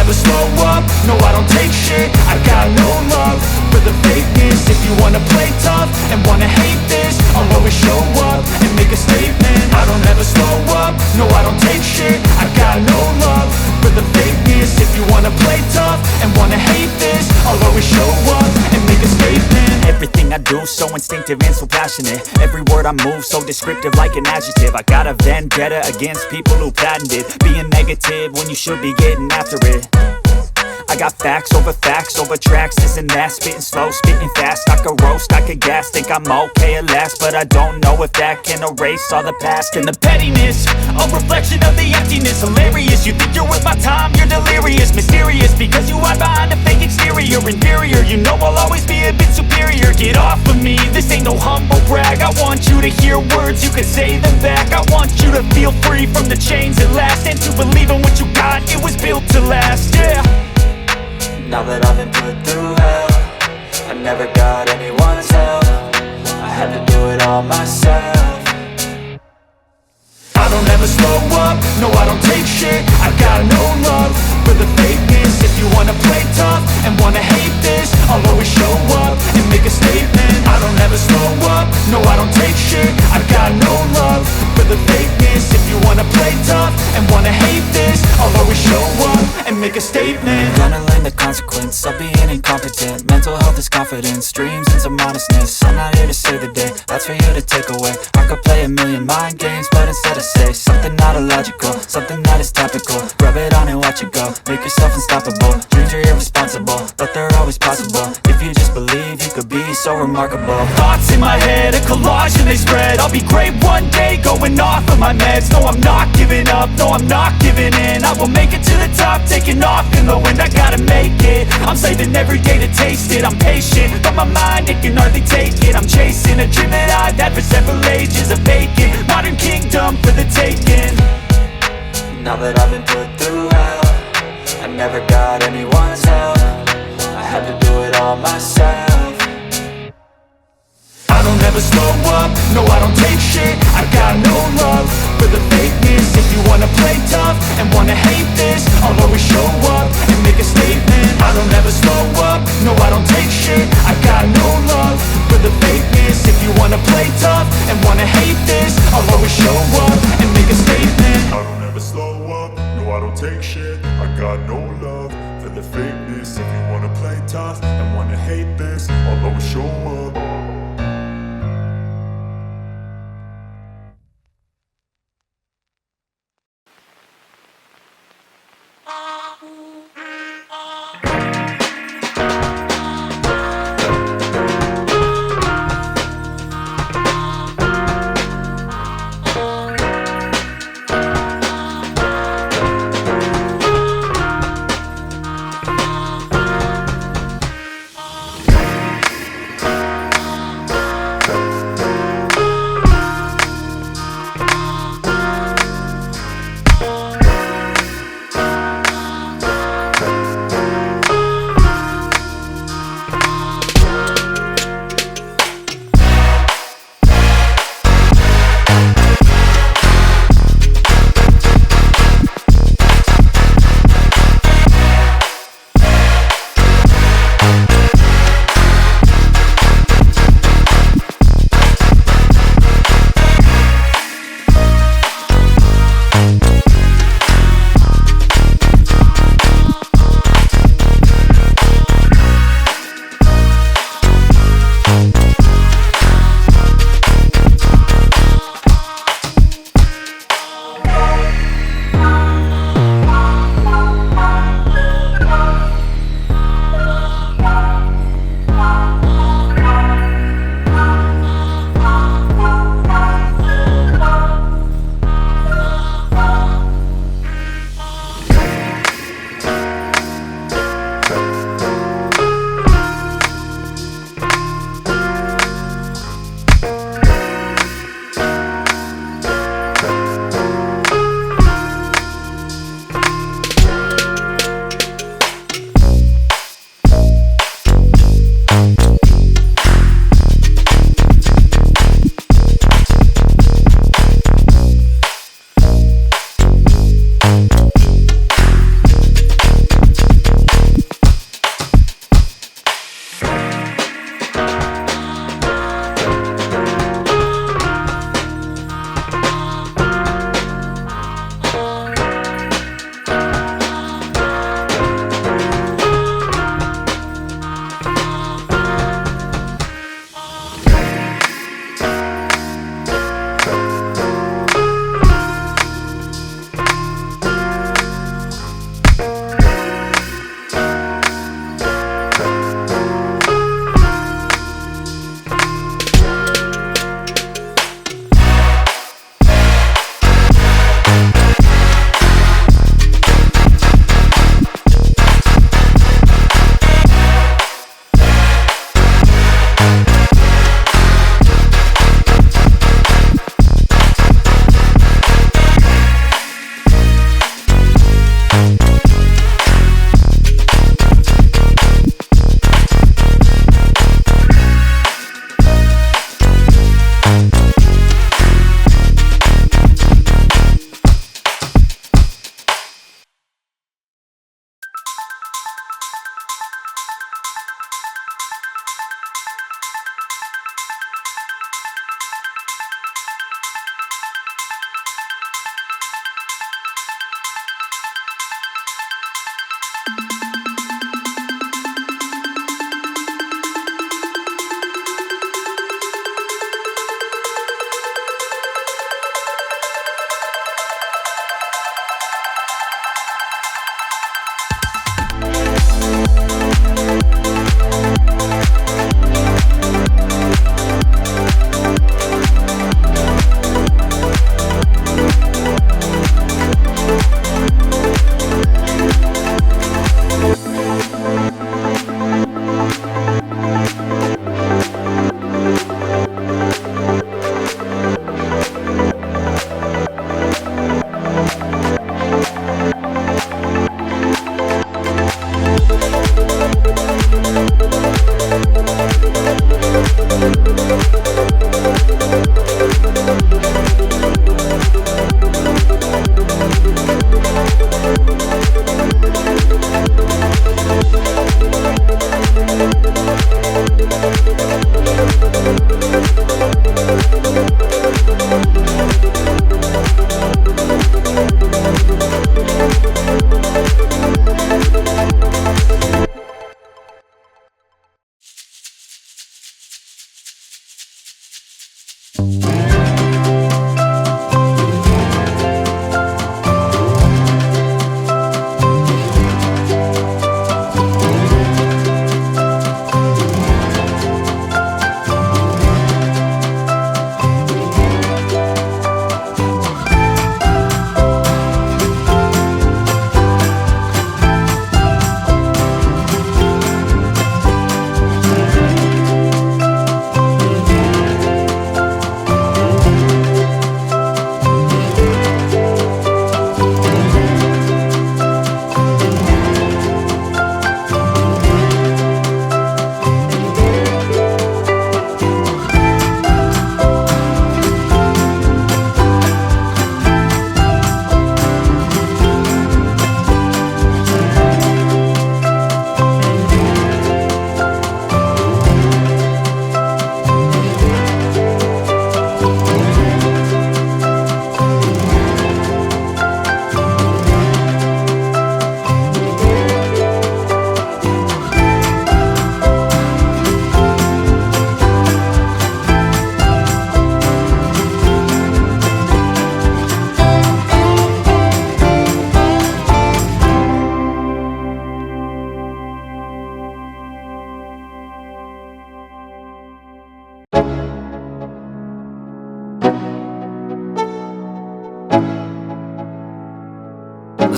never slow up, no I don't take shit. I got no love for the fakeness. If you wanna play tough and wanna hate this, I'll always show up and make a statement. I don't ever slow up, no I don't take shit. I got no love for the fakeness. If you wanna play tough and wanna hate this, I'll always show up and make a statement. Everything I do so instinctive and so passionate. Every word I move so descriptive like an adjective. I got a vendetta against people who patented being negative when you should be getting after it. I got facts over tracks, this and that. Spitting slow, spitting fast, I could roast, I could gas. Think I'm okay at last, but I don't know if that can erase all the past. And the pettiness, a reflection of the emptiness. Hilarious, you think you're worth my time, you're delirious. Mysterious, because you hide behind a fake exterior. Inferior, you know I'll always be a bit superior. Get off of me, this ain't no humble brag. I want you to hear words, you can say them back. I want you to feel free from the chains at last, and to believe in what you got, it was built to last, yeah. Now that I've been put through hell, I never got anyone's help. I had to do it all myself. I don't ever slow up, no I don't take shit. I got no love for the fakeness. If you wanna play tough and wanna hate this, I'll always show up and make a statement. I don't ever slow up, no I don't take shit. I got no love for the fakeness. If you wanna play tough and wanna hate this, I'll always show up and make a statement. Gonna learn the consequence of being incompetent. Mental health is confidence, dreams and some modestness. I'm not here to save the day, that's for you to take away. I could play a million mind games, but instead I say something not illogical, something that is topical. Rub it on and watch it go, make yourself unstoppable. Dreams are irresponsible, but they're always possible. If you just believe, you could be so remarkable. Thoughts in my head, a collage and they spread. I'll be great one day, going off of my meds. No I'm not giving up, no I'm not giving in. I will make it to the top, taking off in the wind. I gotta make it, I'm saving every day to taste it. I'm patient, but my mind, it can hardly take it. I'm chasing a dream that I've had for several ages. A vacant, modern kingdom for the taking. Now that I've been put through hell, I never got anyone's help. I had to do it all myself. I don't ever slow up, no I don't take shit. I got no love for the fakeness. If you wanna play tough and wanna hate this, I'll always show up and make a statement. I don't ever slow up, no I don't take shit. I got no love for the fakeness. If you wanna play tough and wanna hate this, I'll always show up and make a statement. I don't ever slow up, no I don't take shit. I got no love for the fakeness. If you wanna play tough and wanna hate this, I'll always show up.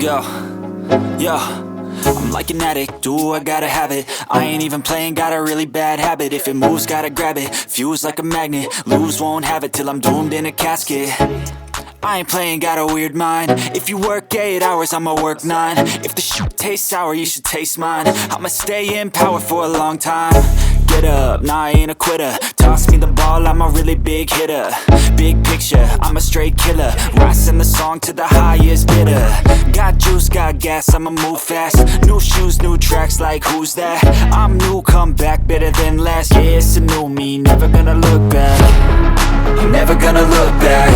Yo, yo, I'm like an addict, do I gotta have it. I ain't even playing, got a really bad habit. If it moves, gotta grab it, fuse like a magnet. Lose, won't have it till I'm doomed in a casket. I ain't playing, got a weird mind. If you work 8 hours, I'ma work 9. If the shit tastes sour, you should taste mine. I'ma stay in power for a long time. Get up, nah, I ain't a quitter. Toss me the ball, I'm a really big hitter. Big picture, I'm a straight killer. Rising the song to the highest bidder. Got juice, got gas, I'ma move fast. New shoes, new tracks, like who's that? I'm new, come back, better than last. Yeah, it's a new me, never gonna look back. I'm never gonna look back.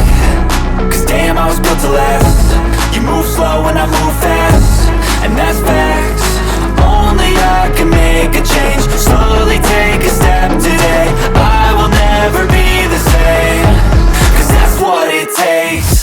Cause damn, I was built to last. You move slow and I move fast, and that's facts. Only I can make a change. Slowly take a step today. I will never be the same. Cause that's what it takes.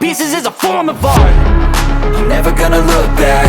Pieces is a form of art. I'm never gonna look back.